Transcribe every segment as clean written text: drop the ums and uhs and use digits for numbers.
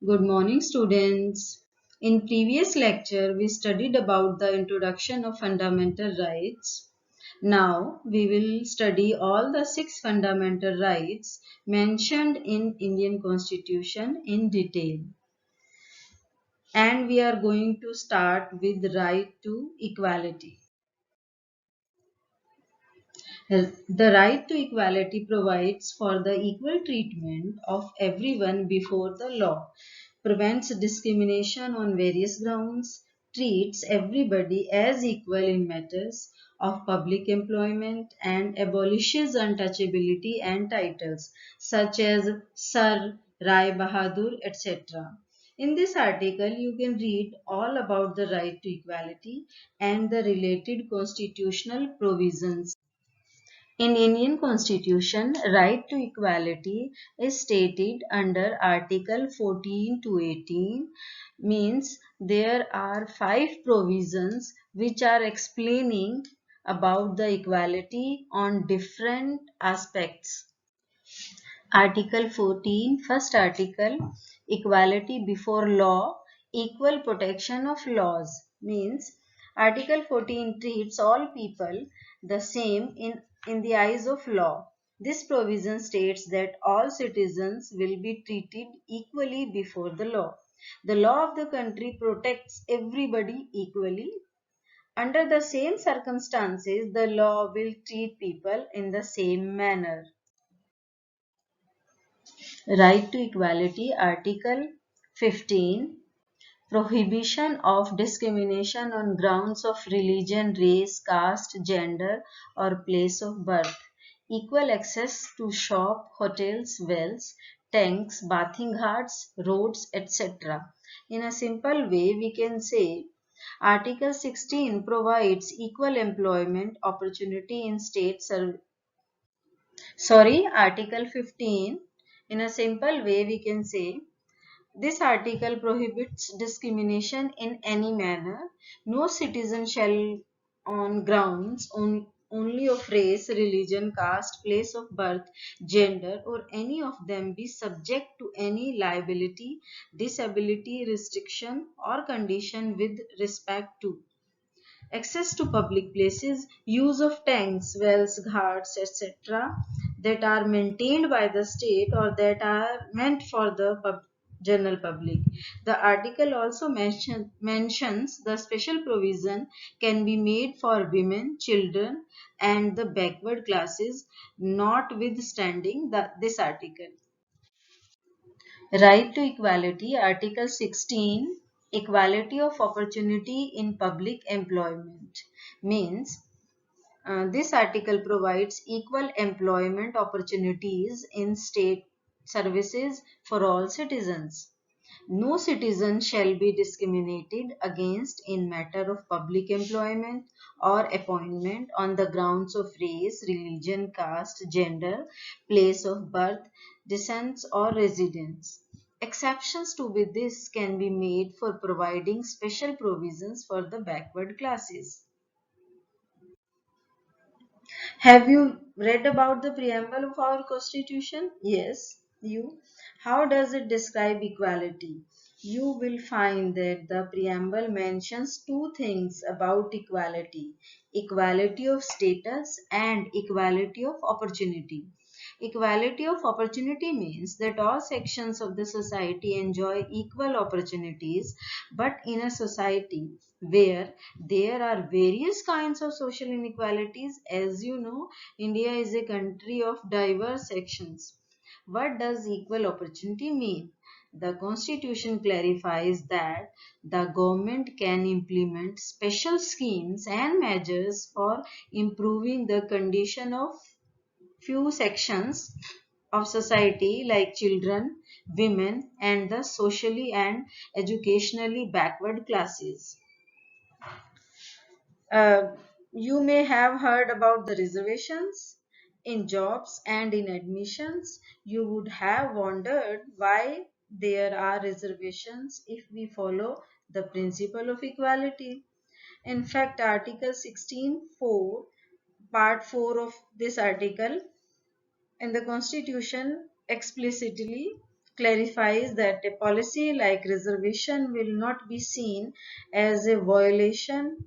Good morning, students. In previous lecture, we studied about the introduction of fundamental rights. Now, we will study all the six fundamental rights mentioned in Indian Constitution in detail. And we are going to start with right to equality. The right to equality provides for the equal treatment of everyone before the law, prevents discrimination on various grounds, treats everybody as equal in matters of public employment, and abolishes untouchability and titles such as Sir, Rai Bahadur, etc. In this article, you can read all about the right to equality and the related constitutional provisions. In Indian Constitution, right to equality is stated under Article 14 to 18, means there are five provisions which are explaining about the equality on different aspects. Article 14, first article, equality before law, equal protection of laws, means Article 14 treats all people the same in the eyes of law. This provision states that all citizens will be treated equally before the law. The law of the country protects everybody equally. Under the same circumstances, the law will treat people in the same manner. Right to equality, Article 15, prohibition of discrimination on grounds of religion, race, caste, gender, or place of birth. Equal access to shop, hotels, wells, tanks, bathing ghats, roads, etc. In a simple way, we can say Article 16 provides equal employment opportunity in state service. Article 15, in a simple way, we can say this article prohibits discrimination in any manner. No citizen shall, on grounds only of race, religion, caste, place of birth, gender, or any of them, be subject to any liability, disability, restriction, or condition with respect to access to public places, use of tanks, wells, ghats, etc., that are maintained by the state or that are meant for the general public. The article also mentions the special provision can be made for women, children, and the backward classes, notwithstanding this article. Right to equality, Article 16, equality of opportunity in public employment, means this article provides equal employment opportunities in state services for all citizens. No citizen shall be discriminated against in matter of public employment or appointment on the grounds of race, religion, caste, gender, place of birth, descent, or residence. Exceptions to this can be made for providing special provisions for the backward classes. Have you read about the preamble of our constitution? Yes, you. How does it describe equality? You will find that the preamble mentions two things about equality: equality of status and equality of opportunity. Equality of opportunity means that all sections of the society enjoy equal opportunities, but in a society where there are various kinds of social inequalities, as you know, India is a country of diverse sections. What does equal opportunity mean? The Constitution clarifies that the government can implement special schemes and measures for improving the condition of few sections of society like children, women, and the socially and educationally backward classes. Uh, you may have heard about the reservations in jobs and in admissions. You would have wondered why there are reservations if we follow the principle of equality. In fact, Article 16(4), Part 4 of this article in the Constitution explicitly clarifies that a policy like reservation will not be seen as a violation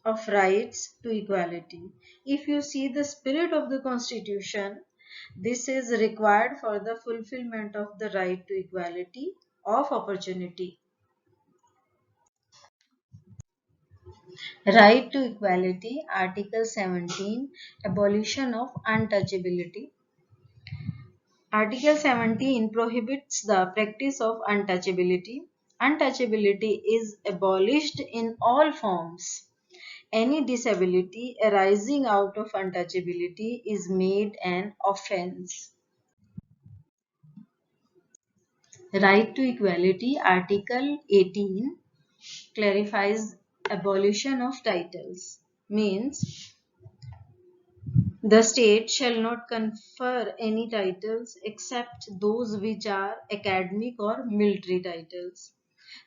of rights to equality. If you see the spirit of the Constitution, this is required for the fulfillment of the right to equality of opportunity. Right to equality, Article 17, abolition of untouchability. Article 17 prohibits the practice of untouchability. Untouchability is abolished in all forms. Any disability arising out of untouchability is made an offense. Right to equality, Article 18 clarifies abolition of titles. Means the state shall not confer any titles except those which are academic or military titles.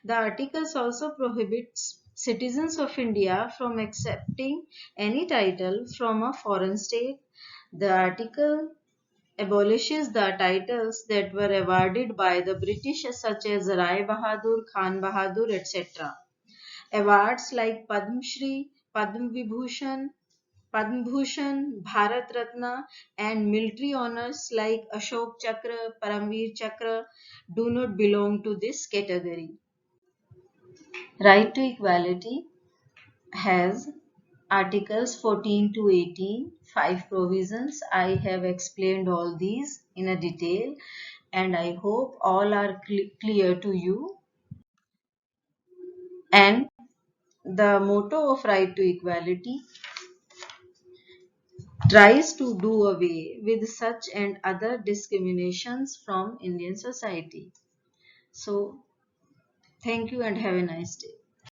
The articles also prohibits citizens of India from accepting any title from a foreign state. The article abolishes the titles that were awarded by the British such as Rai Bahadur, Khan Bahadur, etc. Awards like Padma Shri, Padma Vibhushan, Padma Bhushan, Bharat Ratna, and military honors like Ashok Chakra, Paramveer Chakra do not belong to this category. Right to equality has Articles 14 to 18, 5 provisions. I have explained all these in a detail and I hope all are clear to you. And the motto of Right to Equality tries to do away with such and other discriminations from Indian society. So, thank you and have a nice day.